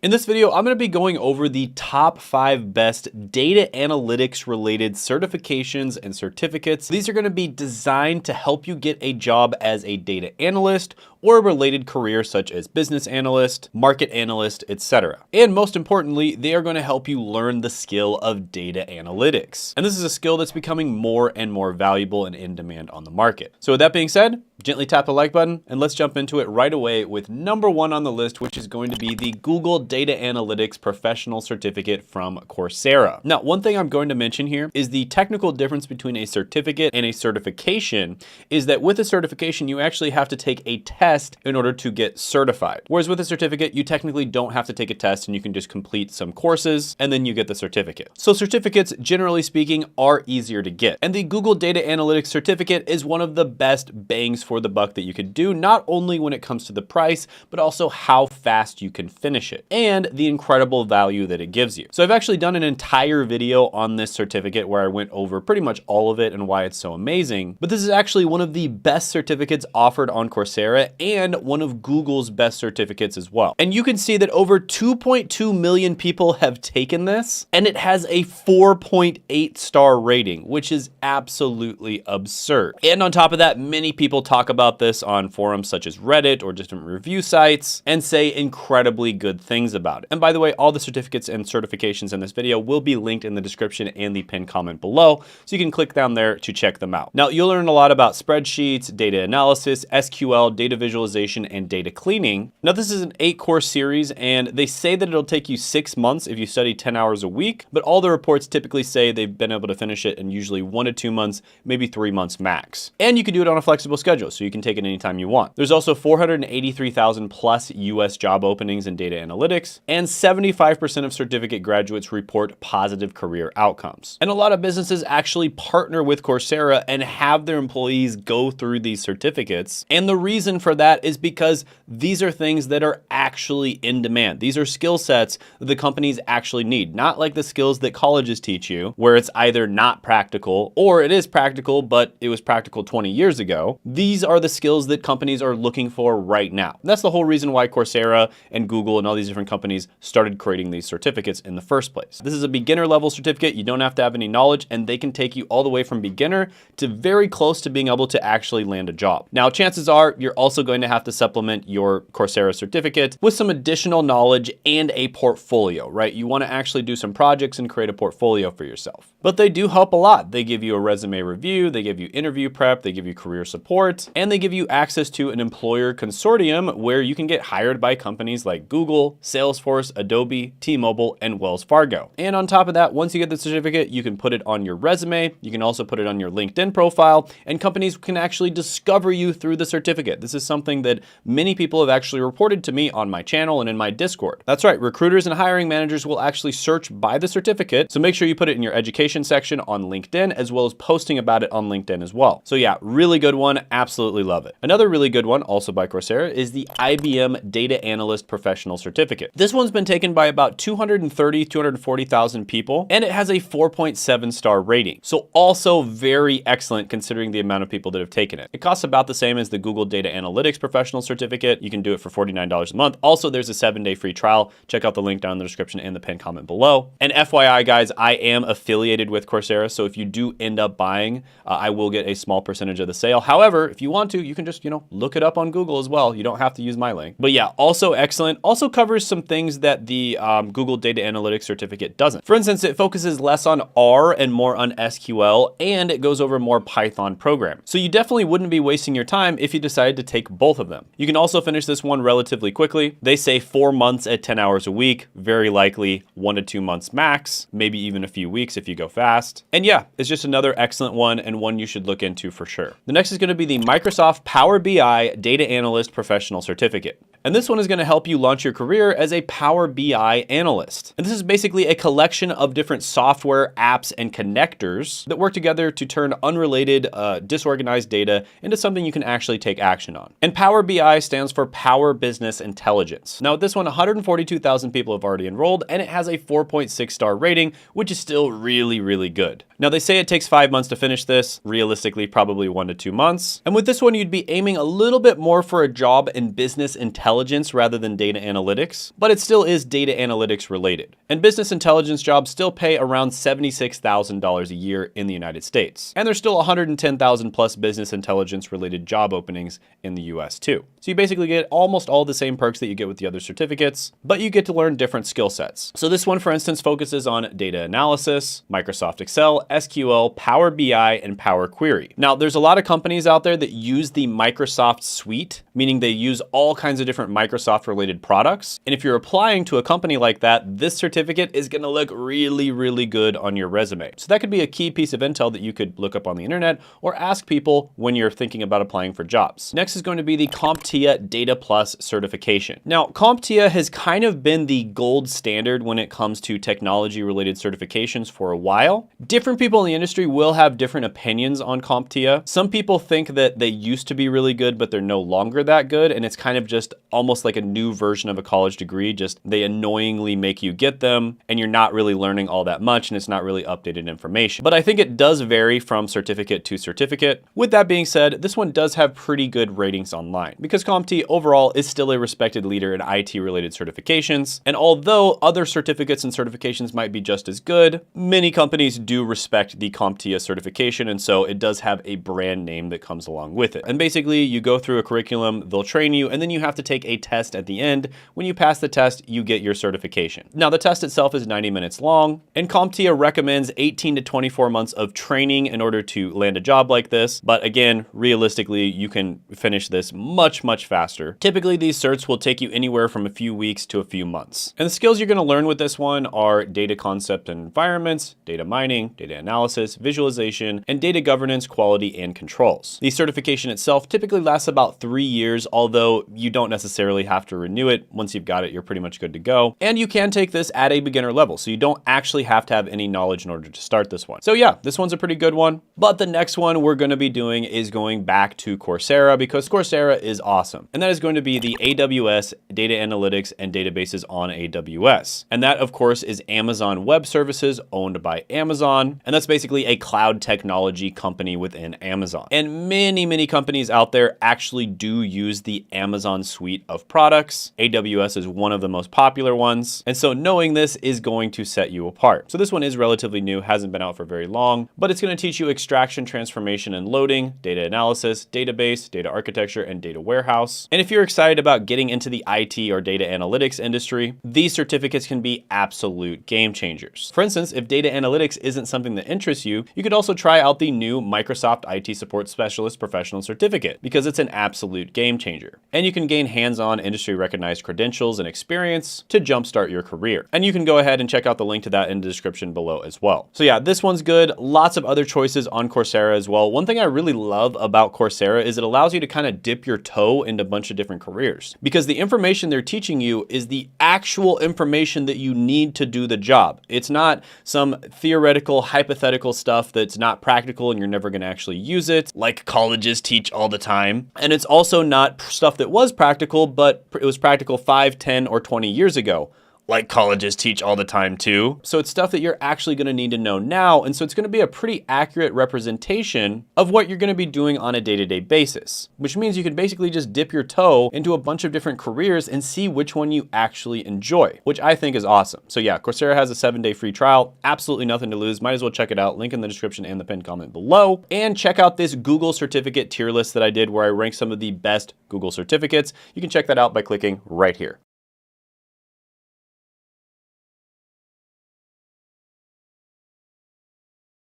In this video, I'm going to be going over the top 5 best data analytics related certifications and certificates. These are going to be designed to help you get a job as a data analyst or a related career such as business analyst, market analyst, etc. And most importantly, they are going to help you learn the skill of data analytics. And this is a skill that's becoming more and more valuable and in demand on the market. So with that being said, gently tap the like button and let's jump into it right away with number 1 on the list, which is going to be the Google Data Analytics Professional Certificate from Coursera. Now, one thing I'm going to mention here is the technical difference between a certificate and a certification is that with a certification, you actually have to take a test in order to get certified. Whereas with a certificate, you technically don't have to take a test and you can just complete some courses and then you get the certificate. So certificates, generally speaking, are easier to get. And the Google Data Analytics Certificate is one of the best bangs for the buck that you could do, not only when it comes to the price, but also how fast you can finish it and the incredible value that it gives you. So I've actually done an entire video on this certificate where I went over pretty much all of it and why it's so amazing. But this is actually one of the best certificates offered on Coursera and one of Google's best certificates as well. And you can see that over 2.2 million people have taken this and it has a 4.8 star rating, which is absolutely absurd. And on top of that, many people talk about this on forums such as Reddit or different review sites and say incredibly good things about it. And by the way, all the certificates and certifications in this video will be linked in the description and the pinned comment below, so you can click down there to check them out. Now, you'll learn a lot about spreadsheets, data analysis, SQL, data visualization, and data cleaning. Now, this is an 8-course series, and they say that it'll take you 6 months if you study 10 hours a week, but all the reports typically say they've been able to finish it in usually 1 to 2 months, maybe 3 months max. And you can do it on a flexible schedule, so you can take it anytime you want. There's also 483,000 plus US job openings in data analytics, and 75% of certificate graduates report positive career outcomes. And a lot of businesses actually partner with Coursera and have their employees go through these certificates. And the reason for that is because these are things that are actually in demand. These are skill sets that the companies actually need, not like the skills that colleges teach you, where it's either not practical or it is practical, but it was practical 20 years ago. These are the skills that companies are looking for right now. And that's the whole reason why Coursera and Google and all these different companies started creating these certificates in the first place. This is a beginner level certificate. You don't have to have any knowledge, and they can take you all the way from beginner to very close to being able to actually land a job. Now, chances are you're also going to have to supplement your Coursera certificate with some additional knowledge and a portfolio, right? You want to actually do some projects and create a portfolio for yourself. But they do help a lot. They give you a resume review, they give you interview prep, they give you career support, and they give you access to an employer consortium where you can get hired by companies like Google, Salesforce, Adobe, T-Mobile, and Wells Fargo. And on top of that, once you get the certificate, you can put it on your resume, you can also put it on your LinkedIn profile, and companies can actually discover you through the certificate. This is something that many people have actually reported to me on my channel and in my Discord. That's right, recruiters and hiring managers will actually search by the certificate, so make sure you put it in your education section on LinkedIn, as well as posting about it on LinkedIn as well. So yeah, really good one, absolutely love it. Another really good one, also by Coursera, is the IBM Data Analyst Professional Certificate. This one's been taken by about 240,000 people, and it has a 4.7 star rating. So also very excellent considering the amount of people that have taken it. It costs about the same as the Google Data Analytics Professional Certificate. You can do it for $49 a month. Also, there's a 7-day free trial. Check out the link down in the description and the pinned comment below. And FYI, guys, I am affiliated with Coursera, so if you do end up buying, I will get a small percentage of the sale. However, if you want to, you can just, look it up on Google as well. You don't have to use my link. But yeah, also excellent. Also covers some things that the Google Data Analytics Certificate doesn't. For instance, it focuses less on R and more on SQL, and it goes over more Python programming. So you definitely wouldn't be wasting your time if you decided to take both of them. You can also finish this one relatively quickly. They say 4 months at 10 hours a week, very likely 1 to 2 months max, maybe even a few weeks if you go fast. And yeah, it's just another excellent one and one you should look into for sure. The next is going to be the Microsoft Power BI Data Analyst Professional Certificate. And this one is going to help you launch your career as a Power BI analyst. And this is basically a collection of different software, apps, and connectors that work together to turn unrelated, disorganized data into something you can actually take action on. And Power BI stands for Power Business Intelligence. Now, with this one, 142,000 people have already enrolled, and it has a 4.6 star rating, which is still really, really good. Now, they say it takes 5 months to finish this, realistically, probably 1 to 2 months. And with this one, you'd be aiming a little bit more for a job in business intelligence intelligence rather than data analytics, but it still is data analytics related. And business intelligence jobs still pay around $76,000 a year in the United States. And there's still 110,000 plus business intelligence related job openings in the US too. So you basically get almost all the same perks that you get with the other certificates, but you get to learn different skill sets. So this one, for instance, focuses on data analysis, Microsoft Excel, SQL, Power BI, and Power Query. Now, there's a lot of companies out there that use the Microsoft suite, meaning they use all kinds of different Microsoft related products. And if you're applying to a company like that, this certificate is gonna look really, really good on your resume. So that could be a key piece of intel that you could look up on the internet or ask people when you're thinking about applying for jobs. Next is going to be the CompTIA Data Plus certification. Now, CompTIA has kind of been the gold standard when it comes to technology related certifications for a while. Different people in the industry will have different opinions on CompTIA. Some people think that they used to be really good, but they're no longer that good. And it's kind of just almost like a new version of a college degree. Just they annoyingly make you get them and you're not really learning all that much and it's not really updated information. But I think it does vary from certificate to certificate. With that being said, this one does have pretty good ratings online because CompTIA overall is still a respected leader in IT related certifications. And although other certificates and certifications might be just as good, many companies do respect the CompTIA certification. And so it does have a brand name that comes along with it. And basically you go through a curriculum, they'll train you, and then you have to take a test at the end. When you pass the test, you get your certification. Now the test itself is 90 minutes long, and CompTIA recommends 18 to 24 months of training in order to land a job like this. But again, realistically, you can finish this much, much faster. Typically, these certs will take you anywhere from a few weeks to a few months. And the skills you're gonna learn with this one are data concept and environments, data mining, data analysis, visualization, and data governance, quality, and controls. The certification itself typically lasts about 3 years, although you don't necessarily have to renew it. Once you've got it, you're pretty much good to go. And you can take this at a beginner level, so you don't actually have to have any knowledge in order to start this one. So yeah, this one's a pretty good one. But the next one we're gonna be doing is going back to Coursera because Coursera is awesome. And that is going to be the AWS Data Analytics and Databases on AWS. And that, of course, is Amazon Web Services owned by Amazon. And that's basically a cloud technology company within Amazon. And many, many companies out there actually do use the Amazon suite of products. AWS is one of the most popular ones. And so knowing this is going to set you apart. So this one is relatively new, hasn't been out for very long, but it's going to teach you extraction, transformation, and loading, data analysis, database, data architecture, and data warehouse. And if you're excited about getting into the IT or data analytics industry, these certificates can be absolute game changers. For instance, if data analytics isn't something that interests you, you could also try out the new Microsoft IT Support Specialist Professional Certificate because it's an absolute game changer. And you can gain hands-on industry recognized credentials and experience to jumpstart your career. And you can go ahead and check out the link to that in the description below as well. So yeah, this one's good. Lots of other choices on Coursera as well. One thing I really love about Coursera is it allows you to kind of dip your toe into a bunch of different careers because the information they're teaching you is the actual information that you need to do the job. It's not some theoretical, hypothetical stuff that's not practical and you're never going to actually use it, like colleges teach all the time. And it's also not stuff that was practical, but it was practical 5, 10, or 20 years ago, like colleges teach all the time too. So it's stuff that you're actually gonna need to know now. And so it's gonna be a pretty accurate representation of what you're gonna be doing on a day-to-day basis, which means you can basically just dip your toe into a bunch of different careers and see which one you actually enjoy, which I think is awesome. So yeah, Coursera has a 7-day free trial, absolutely nothing to lose. Might as well check it out. Link in the description and the pinned comment below. And check out this Google certificate tier list that I did where I rank some of the best Google certificates. You can check that out by clicking right here.